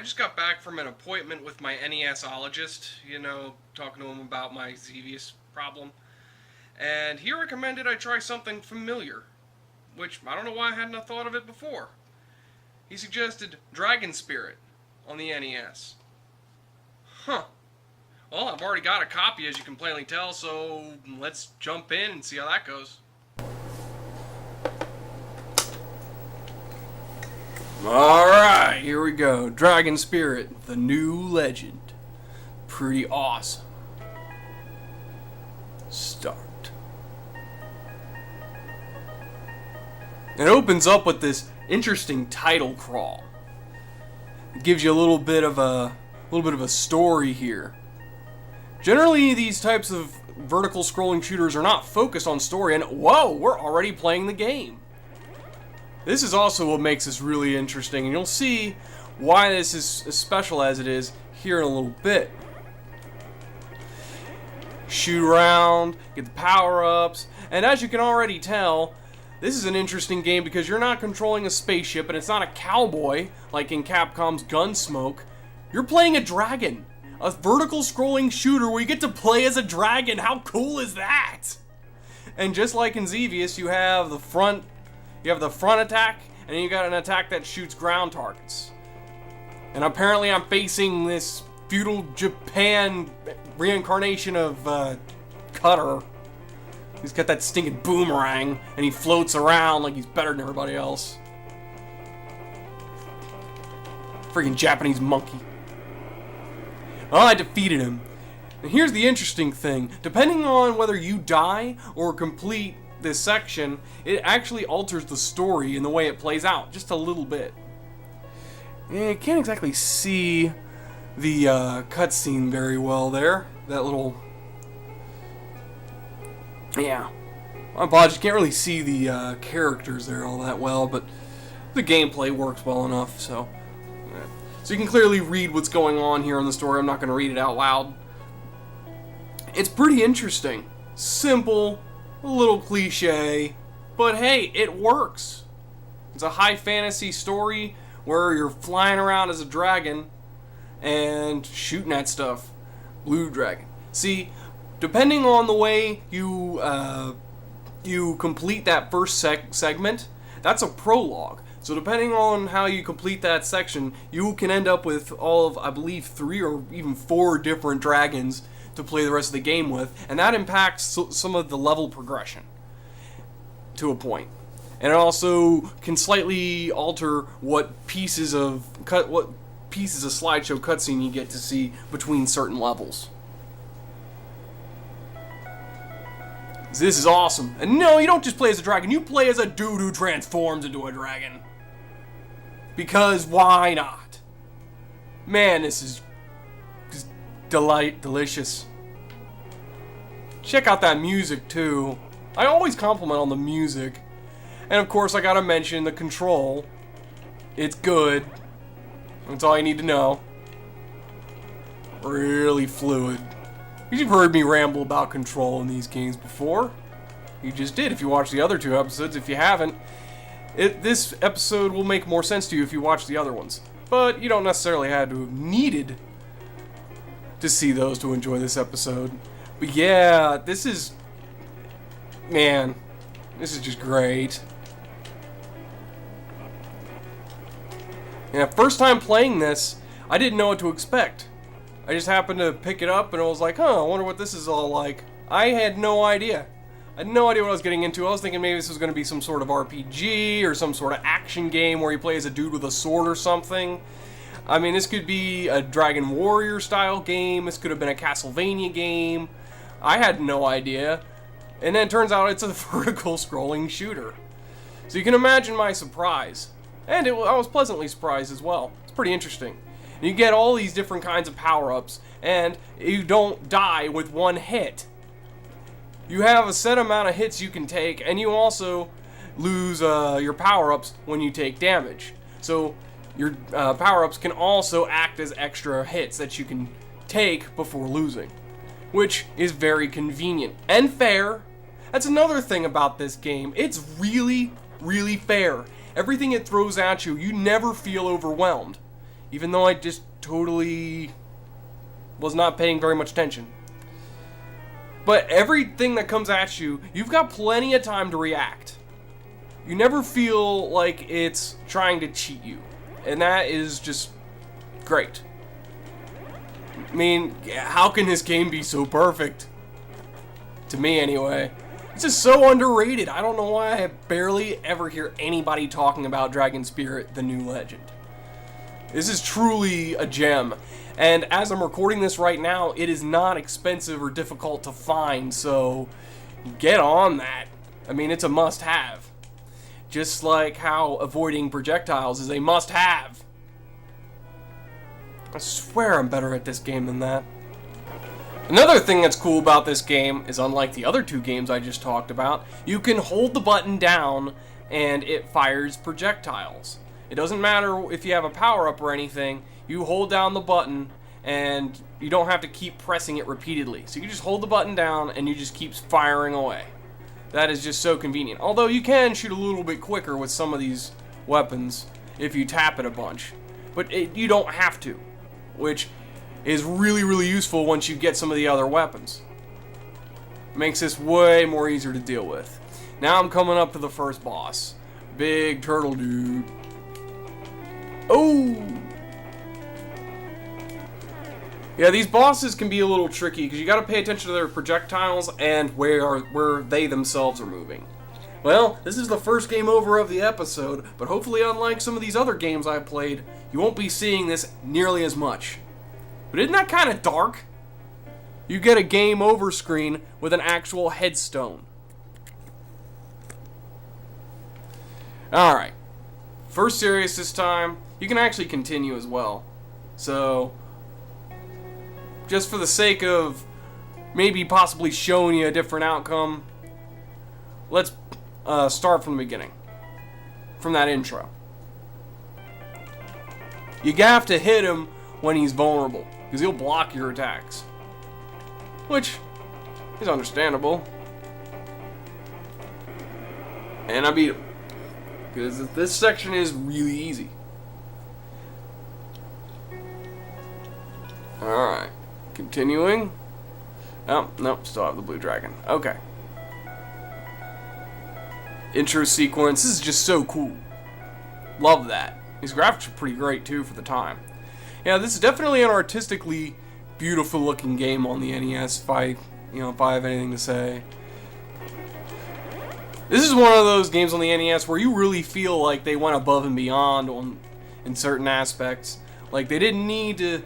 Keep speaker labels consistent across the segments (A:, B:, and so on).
A: just got back from an appointment with my NESologist, talking to him about my Xevious problem. And he recommended I try something familiar, which I don't know why I hadn't thought of it before. He suggested Dragon Spirit on the NES. Huh. Well, I've already got a copy, as you can plainly tell, so let's jump in and see how that goes. Alright, here we go. Dragon Spirit, the new legend. Pretty awesome. Start. It opens up with this interesting title crawl. It gives you a little bit of a story here. Generally, these types of vertical scrolling shooters are not focused on story, and whoa, we're already playing the game. This is also what makes this really interesting, and you'll see why this is as special as it is here in a little bit. Shoot around, get the power-ups, and as you can already tell, this is an interesting game because you're not controlling a spaceship, and it's not a cowboy like in Capcom's Gunsmoke. You're playing a dragon. A vertical scrolling shooter where you get to play as a dragon. How cool is that? And just like in Xevious, you have the front attack, and then you got an attack that shoots ground targets. And apparently I'm facing this feudal Japan reincarnation of Cutter. He's got that stinking boomerang, and he floats around like he's better than everybody else. Freaking Japanese monkey. Well, I defeated him. And here's the interesting thing. Depending on whether you die or complete this section, it actually alters the story and the way it plays out just a little bit. You can't exactly see the cutscene very well there. That little... Yeah. My apologies, you can't really see the characters there all that well, but the gameplay works well enough, so... So you can clearly read what's going on here in the story. I'm not going to read it out loud. It's pretty interesting. Simple, a little cliche, but hey, it works. It's a high fantasy story where you're flying around as a dragon and shooting at stuff. Blue dragon. See, depending on the way you complete that first segment, that's a prologue. So depending on how you complete that section, you can end up with all of, I believe, 3 or even 4 different dragons to play the rest of the game with, and that impacts some of the level progression to a point. And it also can slightly alter what pieces of slideshow cutscene you get to see between certain levels. This is awesome. And no, you don't just play as a dragon, you play as a dude who transforms into a dragon. Because why not? Man, this is just delicious. Check out that music too. I always compliment on the music. And of course I gotta mention the control. It's good. That's all you need to know. Really fluid. You've heard me ramble about control in these games before. You just did if you watched the other 2 episodes. If you haven't, this episode will make more sense to you if you watch the other ones. But you don't necessarily have to have needed to see those to enjoy this episode. But yeah, this is just great. Yeah, first time playing this, I didn't know what to expect. I just happened to pick it up and I was like, I wonder what this is all like. I had no idea. I had no idea what I was getting into. I was thinking maybe this was going to be some sort of RPG or some sort of action game where you play as a dude with a sword or something. I mean, this could be a Dragon Warrior style game. This could have been a Castlevania game. I had no idea. And then it turns out it's a vertical scrolling shooter. So you can imagine my surprise. And I was pleasantly surprised as well. It's pretty interesting. And you get all these different kinds of power-ups, and you don't die with one hit. You have a set amount of hits you can take, and you also lose your power-ups when you take damage. So your power-ups can also act as extra hits that you can take before losing, which is very convenient and fair. That's another thing about this game. It's really, really fair. Everything it throws at you, you never feel overwhelmed. even though I just totally was not paying very much attention. But everything that comes at you, you've got plenty of time to react. You never feel like it's trying to cheat you. And that is just great. I mean, how can this game be so perfect? To me, anyway. It's just so underrated. I don't know why I barely ever hear anybody talking about Dragon Spirit, the new legend. This is truly a gem. And as I'm recording this right now, it is not expensive or difficult to find, so get on that. I mean, it's a must-have. Just like how avoiding projectiles is a must-have. I swear I'm better at this game than that. Another thing that's cool about this game is, unlike the other two games I just talked about, you can hold the button down and it fires projectiles. It doesn't matter if you have a power-up or anything, you hold down the button and you don't have to keep pressing it repeatedly. So you just hold the button down and you just keep firing away. That is just so convenient. Although you can shoot a little bit quicker with some of these weapons if you tap it a bunch. But you don't have to, which is really, really useful once you get some of the other weapons. Makes this way more easier to deal with. Now I'm coming up to the first boss. Big turtle dude. Oh! Yeah, these bosses can be a little tricky because you got to pay attention to their projectiles and where they themselves are moving. Well, this is the first game over of the episode, but hopefully, unlike some of these other games I've played, you won't be seeing this nearly as much. But isn't that kind of dark? You get a game over screen with an actual headstone. Alright. First serious this time. You can actually continue as well. So, just for the sake of maybe possibly showing you a different outcome, let's start from the beginning. From that intro. You have to hit him when he's vulnerable, because he'll block your attacks. Which is understandable. And I beat him. Because this section is really easy. Alright. Continuing. Oh, nope, still have the blue dragon. Okay. Intro sequence. This is just so cool. Love that. These graphics are pretty great too for the time. Yeah, this is definitely an artistically beautiful looking game on the NES if I have anything to say. This is one of those games on the NES where you really feel like they went above and beyond in certain aspects. Like, they didn't need to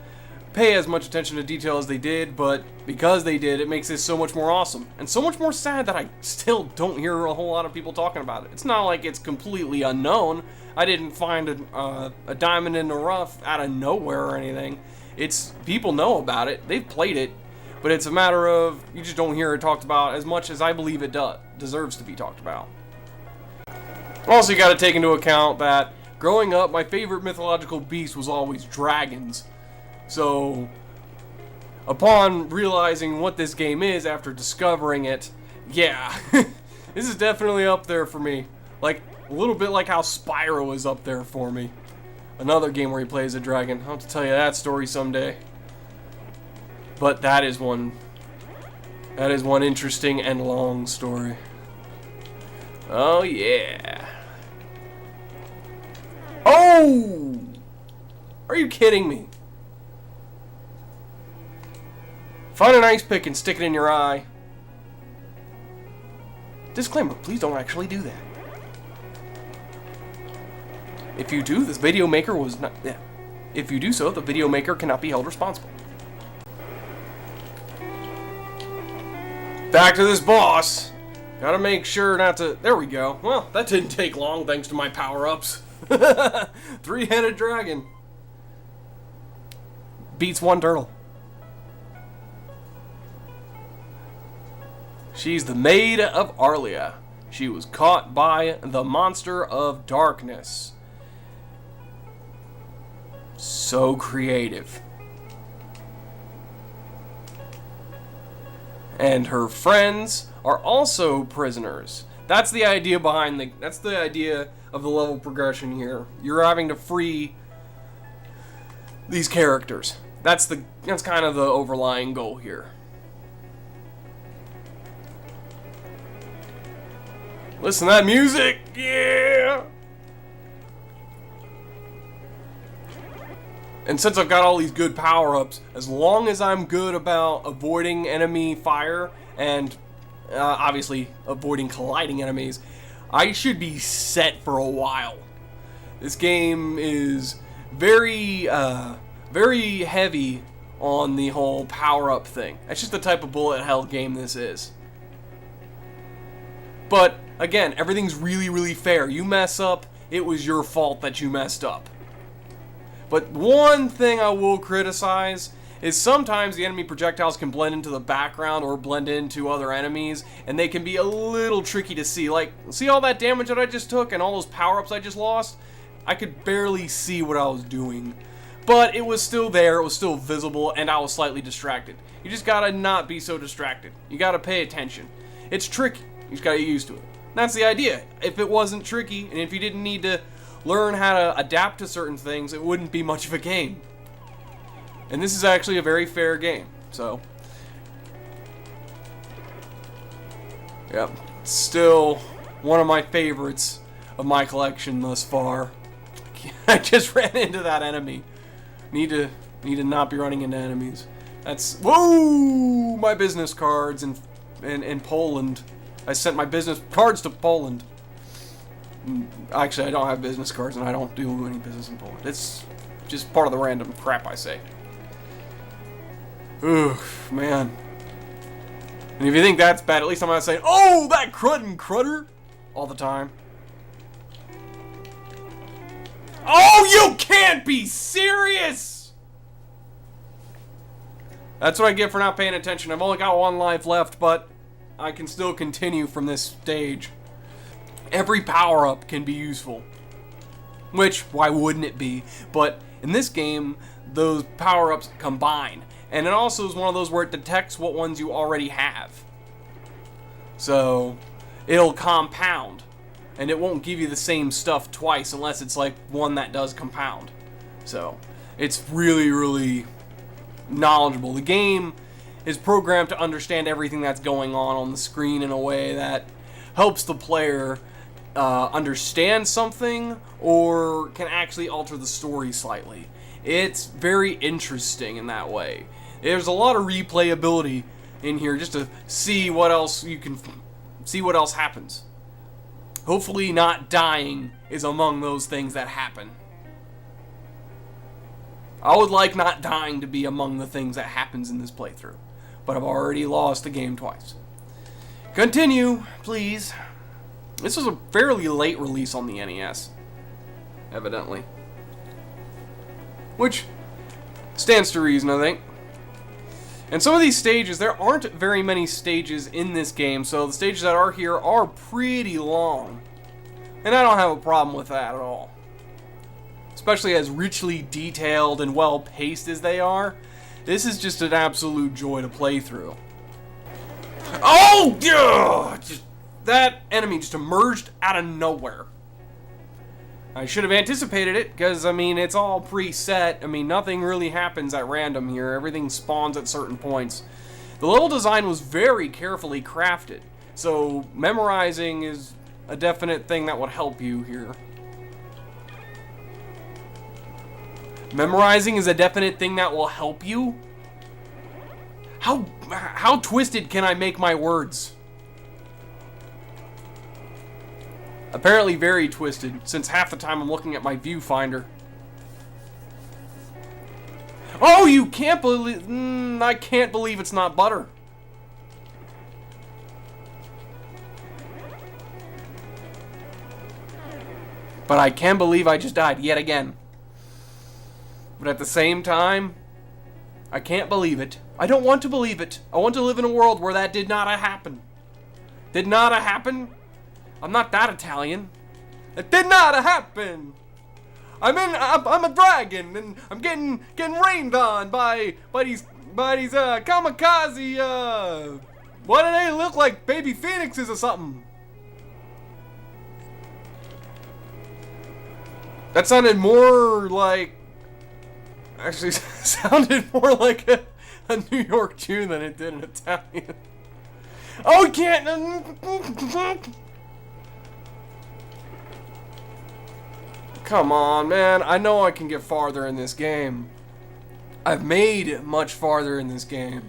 A: pay as much attention to detail as they did, but because they did, it makes this so much more awesome. And so much more sad that I still don't hear a whole lot of people talking about it. It's not like it's completely unknown. I didn't find a diamond in the rough out of nowhere or anything. It's, people know about it, they've played it, but it's a matter of, you just don't hear it talked about as much as I believe it deserves to be talked about. Also, you gotta take into account that, growing up, my favorite mythological beast was always dragons. So, upon realizing what this game is after discovering it, yeah, this is definitely up there for me. Like, a little bit like how Spyro is up there for me. Another game where he plays a dragon. I'll have to tell you that story someday. But that is one interesting and long story. Oh yeah. Oh! Are you kidding me? Find an ice pick and stick it in your eye. Disclaimer, please don't actually do that. If you do, this video maker was not... Yeah. If you do so, the video maker cannot be held responsible. Back to this boss. Gotta make sure not to... There we go. Well, that didn't take long thanks to my power-ups. Three-headed dragon. Beats one turtle. She's the Maid of Arlia. She was caught by the Monster of Darkness. So creative. And her friends are also prisoners. That's the idea behind that's the idea of the level progression here. You're having to free these characters. That's kind of the overlying goal here. Listen to that music, yeah! And since I've got all these good power-ups, as long as I'm good about avoiding enemy fire and obviously avoiding colliding enemies, I should be set for a while. This game is very heavy on the whole power-up thing. That's just the type of bullet hell game this is. But again, everything's really fair. You mess up, it was your fault that you messed up. But one thing I will criticize is sometimes the enemy projectiles can blend into the background or blend into other enemies, and they can be a little tricky to see. Like, see all that damage that I just took and all those power-ups I just lost? I could barely see what I was doing. But it was still there, it was still visible, and I was slightly distracted. You just gotta not be so distracted. You gotta pay attention. It's tricky. You just gotta get used to it. That's the idea. If it wasn't tricky, and if you didn't need to learn how to adapt to certain things, it wouldn't be much of a game. And this is actually a very fair game, so. Yep, still one of my favorites of my collection thus far. I just ran into that enemy. Need to not be running into enemies. That's, whoa! My business cards in Poland. I sent my business cards to Poland. Actually, I don't have business cards, and I don't do any business in Poland. It's just part of the random crap I say. Oof, man. And if you think that's bad, at least I'm not saying, "Oh, that crud and crudder," all the time. Oh, you can't be serious! That's what I get for not paying attention. I've only got one life left, but I can still continue from this stage. Every power-up can be useful. Which, why wouldn't it be? But in this game, those power-ups combine. And it also is one of those where it detects what ones you already have. So, it'll compound. And it won't give you the same stuff twice unless it's like one that does compound. So, it's really knowledgeable. The game is programmed to understand everything that's going on the screen in a way that helps the player understand something or can actually alter the story slightly. It's very interesting in that way. There's a lot of replayability in here just to see what else happens. Hopefully not dying is among those things that happen. I would like not dying to be among the things that happens in this playthrough, but I've already lost the game twice. Continue, please. This was a fairly late release on the NES, evidently. Which stands to reason, I think. And some of these stages, there aren't very many stages in this game, so the stages that are here are pretty long. And I don't have a problem with that at all. Especially as richly detailed and well-paced as they are, this is just an absolute joy to play through. Oh, yeah! That enemy just emerged out of nowhere. I should have anticipated it, because, I mean, it's all preset. I mean, nothing really happens at random here. Everything spawns at certain points. The level design was very carefully crafted, so memorizing is a definite thing that would help you here. Memorizing is a definite thing that will help you? How twisted can I make my words? Apparently very twisted, since half the time I'm looking at my viewfinder. Oh, you can't believe... I can't believe it's not butter. But I can believe I just died yet again. But at the same time, I can't believe it. I don't want to believe it. I want to live in a world where that did not happen. Did not happen? I'm not that Italian. It did not happen. I'm a dragon, and I'm getting rained on by these kamikaze. What do they look like? Baby phoenixes or something? That sounded more like actually sounded more like a New York tune than it did in Italian. Oh, you can't! Come on, man. I know I can get farther in this game. I've made much farther in this game.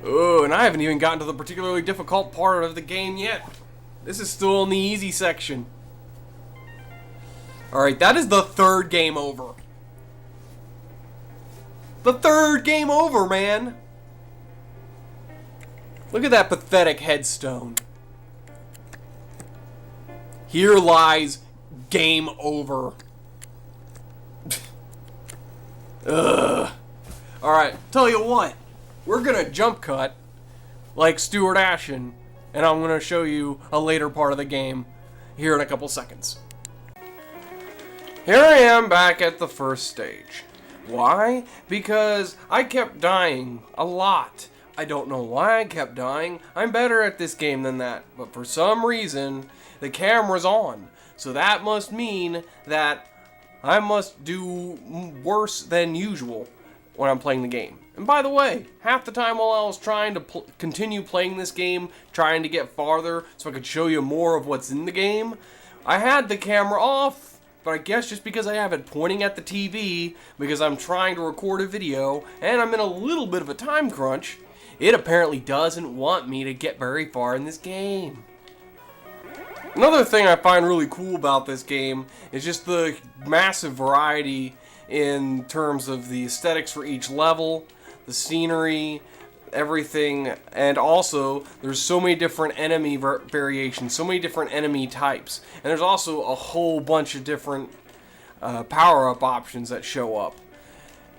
A: Oh, and I haven't even gotten to the particularly difficult part of the game yet. This is still in the easy section. Alright, that is the third game over. The third game over, man! Look at that pathetic headstone. Here lies game over. Ugh. Alright, tell you what. We're gonna jump cut like Stuart Ashen, and I'm gonna show you a later part of the game here in a couple seconds. Here I am back at the first stage. Why? Because I kept dying a lot. I don't know why I kept dying. I'm better at this game than that. But for some reason, the camera's on. So that must mean that I must do worse than usual when I'm playing the game. And by the way, half the time while I was trying to continue playing this game, trying to get farther so I could show you more of what's in the game, I had the camera off. But I guess just because I have it pointing at the TV, because I'm trying to record a video, and I'm in a little bit of a time crunch, it apparently doesn't want me to get very far in this game. Another thing I find really cool about this game is just the massive variety in terms of the aesthetics for each level, the scenery, everything, and also there's so many different enemy variations, so many different enemy types, and there's also a whole bunch of different power-up options that show up.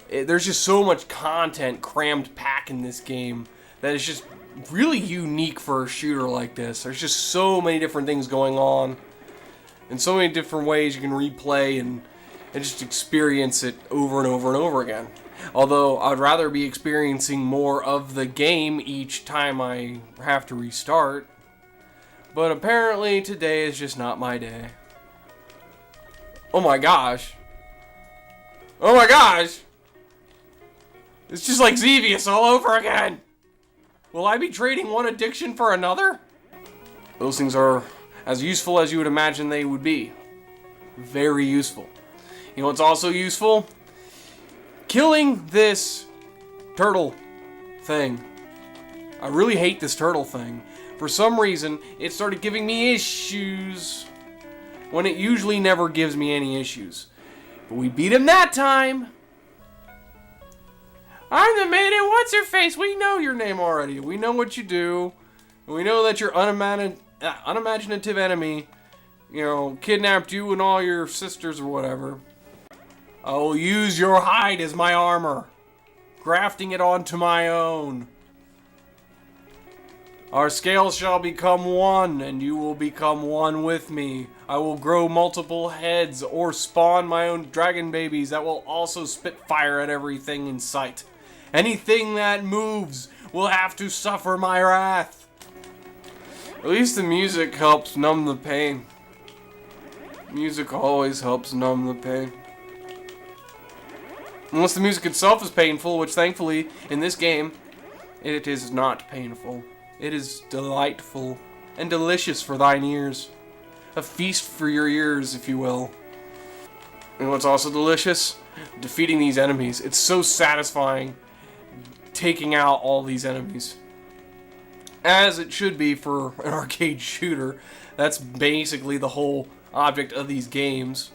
A: There's just so much content crammed packed in this game that is just really unique for a shooter like this. There's just so many different things going on, and so many different ways you can replay and just experience it over and over and over again. Although, I'd rather be experiencing more of the game each time I have to restart. But apparently, today is just not my day. Oh my gosh. Oh my gosh! It's just like Xevious all over again! Will I be trading one addiction for another? Those things are as useful as you would imagine they would be. Very useful. You know what's also useful? Killing this turtle thing. I really hate this turtle thing. For some reason, it started giving me issues when it usually never gives me any issues. But we beat him that time. I'm the maiden, what's her face? We know your name already. We know what you do. We know that your unimaginative enemy, you know, kidnapped you and all your sisters or whatever. I will use your hide as my armor, grafting it onto my own. Our scales shall become one, and you will become one with me. I will grow multiple heads or spawn my own dragon babies that will also spit fire at everything in sight. Anything that moves will have to suffer my wrath. At least the music helps numb the pain. Music always helps numb the pain. Unless the music itself is painful, which thankfully, in this game, it is not painful. It is delightful and delicious for thine ears. A feast for your ears, if you will. And what's also delicious? Defeating these enemies. It's so satisfying taking out all these enemies. As it should be for an arcade shooter. That's basically the whole object of these games.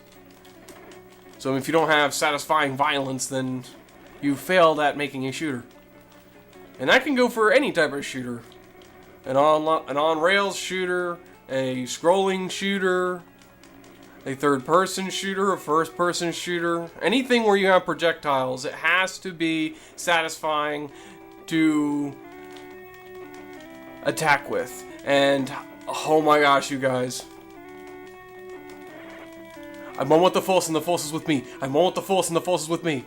A: So if you don't have satisfying violence, then you failed at making a shooter. And that can go for any type of shooter. An on-rails shooter, a scrolling shooter, a third-person shooter, a first-person shooter. Anything where you have projectiles, it has to be satisfying to attack with. And, oh my gosh, you guys. I'm one with the Force and the Force is with me. I'm one with the Force and the Force is with me.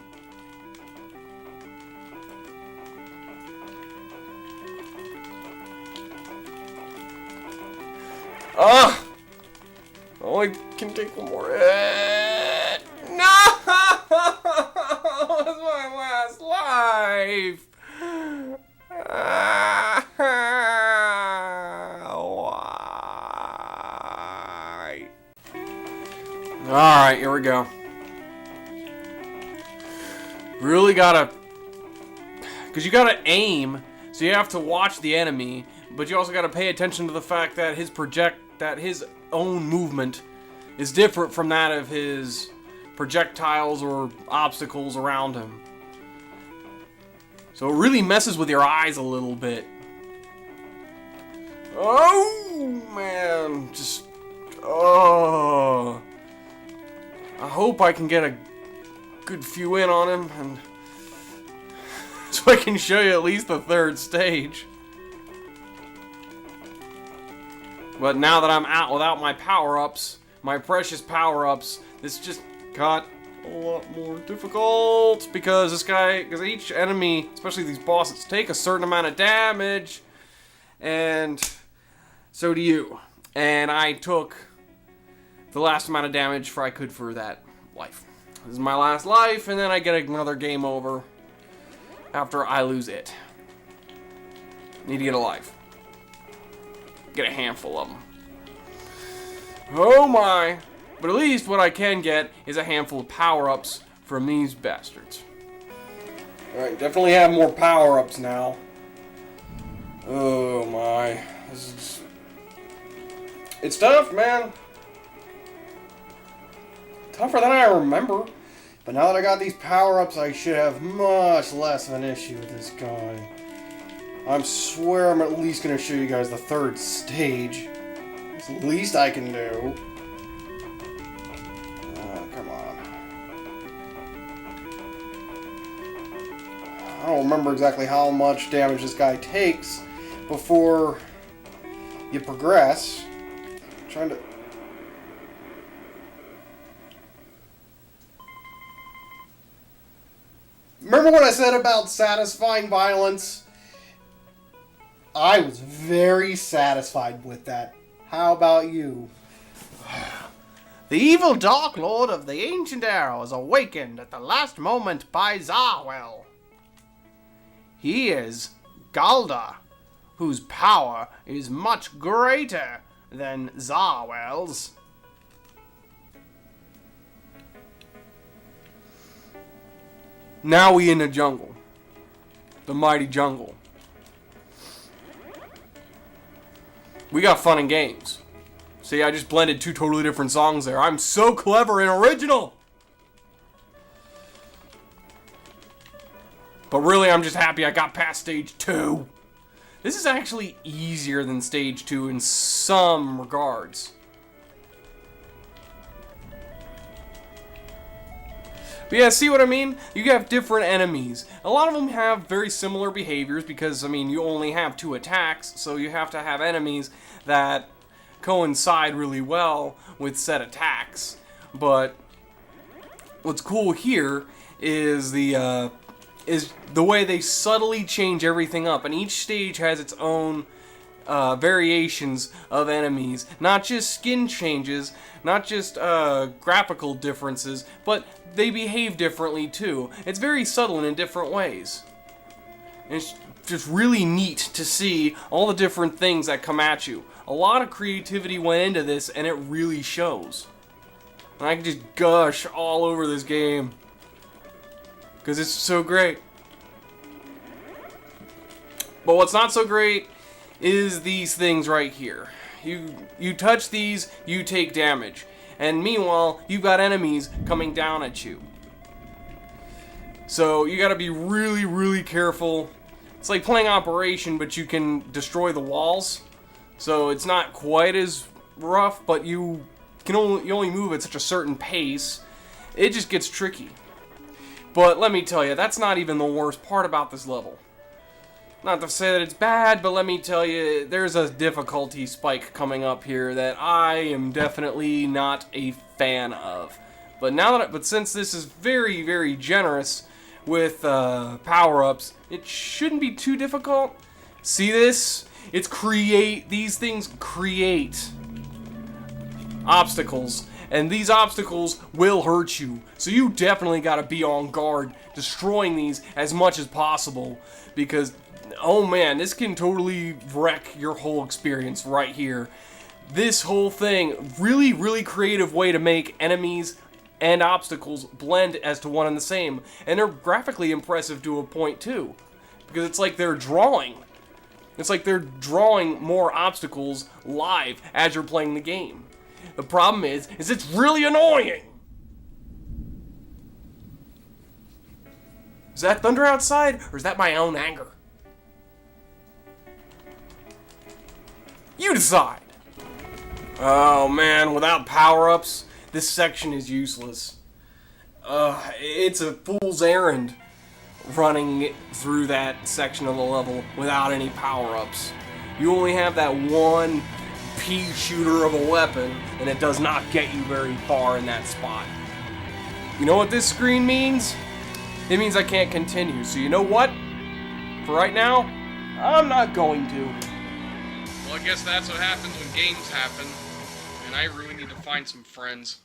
A: Ah! I only can take one more hit. No! Alright, here we go. Really gotta... Because you gotta aim, so you have to watch the enemy, but you also gotta pay attention to the fact that his own movement is different from that of his projectiles or obstacles around him. So it really messes with your eyes a little bit. Oh, man. Just... Oh... I hope I can get a good few in on him, and so I can show you at least the third stage. But now that I'm out without my power-ups, my precious power-ups, this just got a lot more difficult, because each enemy, especially these bosses, take a certain amount of damage, and so do you. And I took the last amount of damage I could for that life. This is my last life, and then I get another game over after I lose it. Need to get a life. Get a handful of them. Oh my! But at least what I can get is a handful of power-ups from these bastards. Alright, definitely have more power-ups now. Oh my. It's tough, man. Tougher than I remember. But now that I got these power-ups, I should have much less of an issue with this guy. I swear I'm at least going to show you guys the third stage. It's the least I can do. Oh, come on. I don't remember exactly how much damage this guy takes before you progress. I'm trying to... Remember what I said about satisfying violence? I was very satisfied with that. How about you?
B: The evil Dark Lord of the Ancient Era is awakened at the last moment by Zarwell. He is Galda, whose power is much greater than Zarwell's.
A: Now we in the jungle. The mighty jungle. We got fun and games. See, I just blended two totally different songs there. I'm so clever and original! But really, I'm just happy I got past stage 2. This is actually easier than stage 2 in some regards. But yeah, see what I mean? You have different enemies. A lot of them have very similar behaviors because, I mean, you only have 2 attacks, so you have to have enemies that coincide really well with set attacks. But what's cool here is the way they subtly change everything up, and each stage has its own variations of enemies. Not just skin changes, not just graphical differences, but they behave differently too. It's very subtle and in different ways. And it's just really neat to see all the different things that come at you. A lot of creativity went into this, and it really shows. And I can just gush all over this game, because it's so great. But what's not so great is these things right here. You touch these, you take damage. And meanwhile, you've got enemies coming down at you. So you gotta be really, really careful. It's like playing Operation, but you can destroy the walls. So it's not quite as rough, but you only move at such a certain pace. It just gets tricky. But let me tell you, that's not even the worst part about this level. Not to say that it's bad, but let me tell you, there's a difficulty spike coming up here that I am definitely not a fan of. But since this is very, very generous with power-ups, it shouldn't be too difficult. See this? These things create obstacles, and these obstacles will hurt you. So you definitely gotta be on guard, destroying these as much as possible, because oh man, this can totally wreck your whole experience right here. This whole thing, really, really creative way to make enemies and obstacles blend as to one and the same, and they're graphically impressive to a point too, because it's like they're drawing. It's like they're drawing more obstacles live as you're playing the game. The problem is it's really annoying. Is that thunder outside, or is that my own anger? You decide. Oh man, without power-ups, this section is useless. It's a fool's errand running through that section of the level without any power-ups. You only have that one pea shooter of a weapon, and it does not get you very far in that spot. You know what this screen means? It means I can't continue, so you know what? For right now, I'm not going to. Well, I guess that's what happens when games happen, and I really need to find some friends.